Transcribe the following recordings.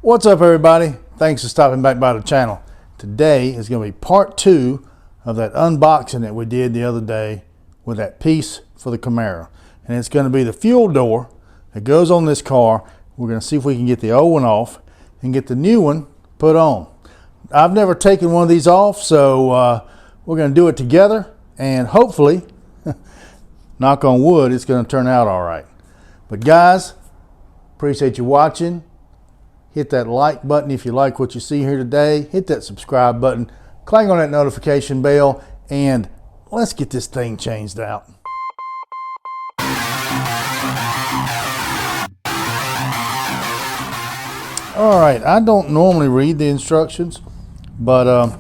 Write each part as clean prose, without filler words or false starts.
What's up, everybody? Thanks for stopping back by the channel. Today is going to be part 2 of that unboxing that we did the other day with that piece for the Camaro. And it's going to be the fuel door that goes on this car. We're going to see if we can get the old one off and get the new one put on. I've never taken one of these off, so we're going to do it together, and hopefully, knock on wood, it's going to turn out all right. But guys, appreciate you watching. Hit that like button if you like what you see here today. Hit that subscribe button. Clang on that notification bell. And let's get this thing changed out. All right, I don't normally read the instructions, but I'm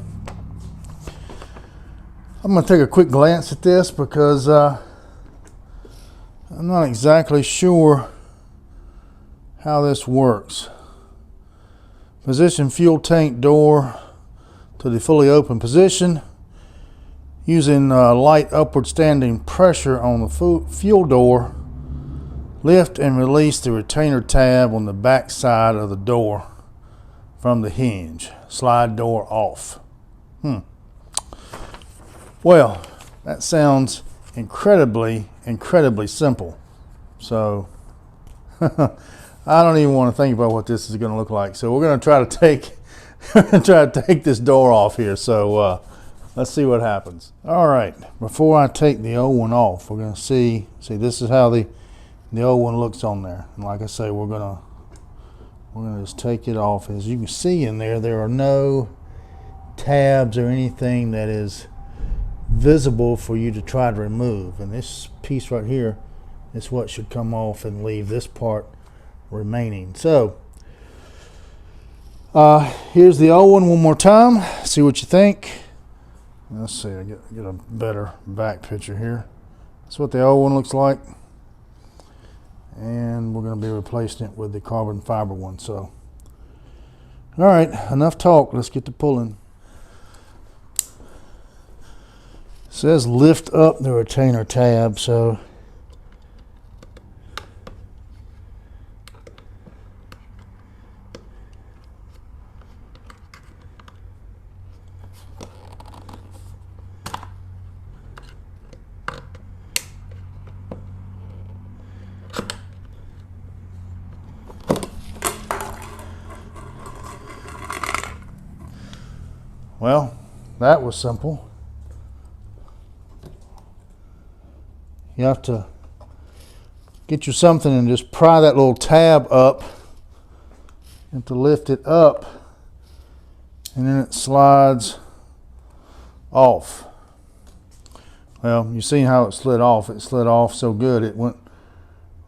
going to take a quick glance at this because I'm not exactly sure how this works. Position fuel tank door to the fully open position. Using light upward standing pressure on the fuel door, lift and release the retainer tab on the back side of the door from the hinge. Slide door off. Well, that sounds incredibly simple. So I don't even want to think about what this is going to look like. So we're going to try to take this door off here. So let's see what happens. All right, before I take the old one off, we're going to see this is how the old one looks on there. And like I say, we're going to just take it off. As you can see in there are no tabs or anything that is visible for you to try to remove. And this piece right here is what should come off and leave this part remaining. So here's the old one more time. See what you think. Let's see, I get a better back picture here. That's what the old one looks like, and we're going to be replacing it with the carbon fiber one. So all right, enough talk, let's get to pulling. It says lift up the retainer tab, so well, that was simple. You have to get you something and just pry that little tab up and to lift it up, and then it slides off. Well, you see how it slid off. It slid off so good it went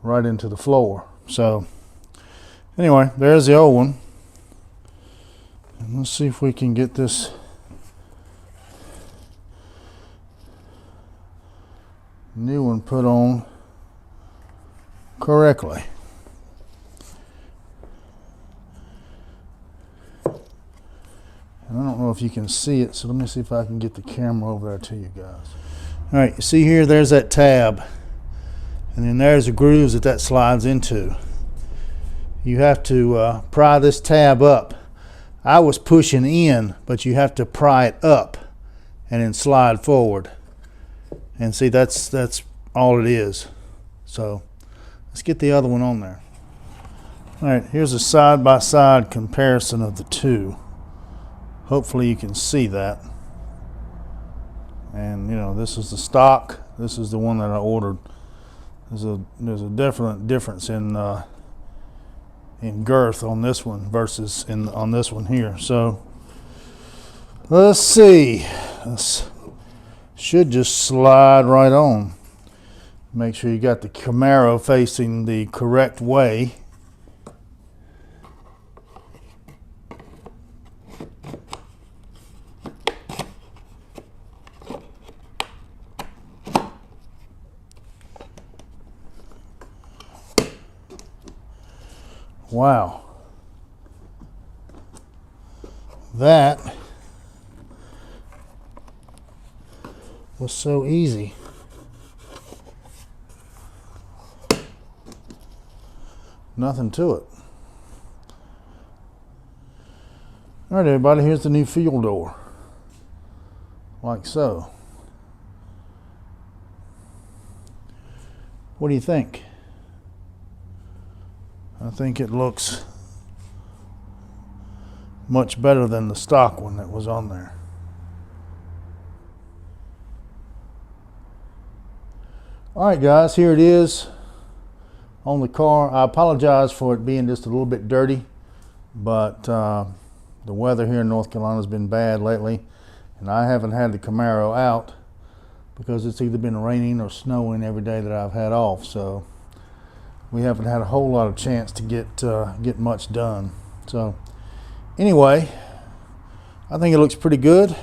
right into the floor. So anyway, there's the old one. And let's see if we can get this new one put on correctly. And I don't know if you can see it, so let me see if I can get the camera over there to you guys. All right, you see here, there's that tab, and then there's the grooves that slides into. You have to pry this tab up. I was pushing in, but you have to pry it up and then slide forward. And see, that's all it is. So let's get the other one on there. All right, here's a side-by-side comparison of the two. Hopefully you can see that. And you know, this is the stock. This is the one that I ordered. There's a definite difference in girth on this one versus on this one here. So let's see. This should just slide right on. Make sure you got the Camaro facing the correct way. Wow, that was so easy. Nothing to it. All right, everybody, here's the new fuel door, like so. What do you think? I think it looks much better than the stock one that was on there. All right, guys, here it is on the car. I apologize for it being just a little bit dirty, but the weather here in North Carolina has been bad lately, and I haven't had the Camaro out because it's either been raining or snowing every day that I've had off, so we haven't had a whole lot of chance to get much done. So anyway, I think it looks pretty good.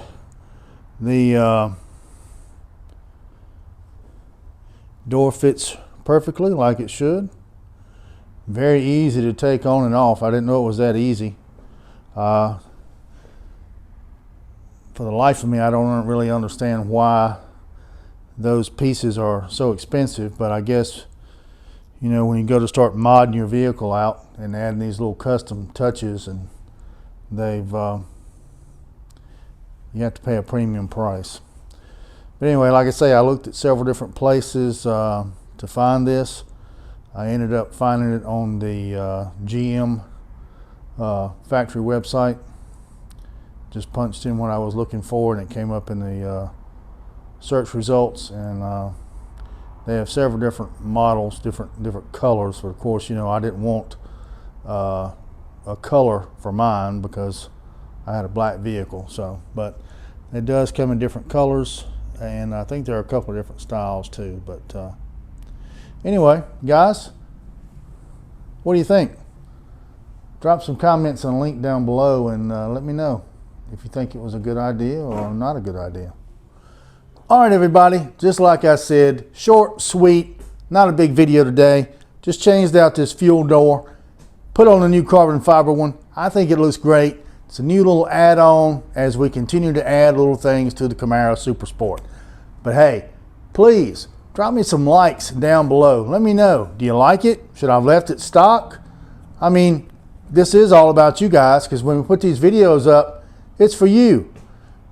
The door fits perfectly like it should. Very easy to take on and off. I didn't know it was that easy. For the life of me, I don't really understand why those pieces are so expensive, but I guess, you know, when you go to start modding your vehicle out and adding these little custom touches, and you have to pay a premium price. But anyway, like I say, I looked at several different places to find this. I ended up finding it on the GM factory website. Just punched in what I was looking for, and it came up in the search results, and they have several different models, different colors. But of course, you know, I didn't want a color for mine because I had a black vehicle. So, but it does come in different colors, and I think there are a couple of different styles too. But anyway, guys, what do you think? Drop some comments on a link down below, and let me know if you think it was a good idea or not a good idea. All right, everybody, just like I said, short, sweet, not a big video today. Just changed out this fuel door, put on a new carbon fiber one. I think it looks great. It's a new little add-on as we continue to add little things to the Camaro Super Sport. But hey, please drop me some likes down below. Let me know, do you like it? Should I have left it stock? I mean, this is all about you guys, because when we put these videos up, it's for you,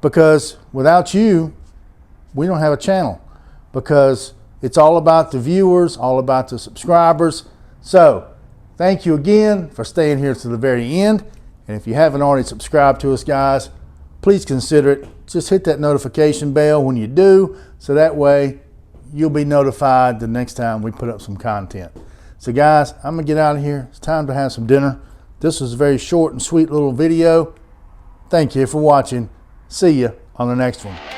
because without you, we don't have a channel, because it's all about the viewers, all about the subscribers. So thank you again for staying here to the very end. And if you haven't already subscribed to us, guys, please consider it. Just hit that notification bell when you do, so that way you'll be notified the next time we put up some content. So guys, I'm gonna get out of here. It's time to have some dinner. This was a very short and sweet little video. Thank you for watching. See you on the next one.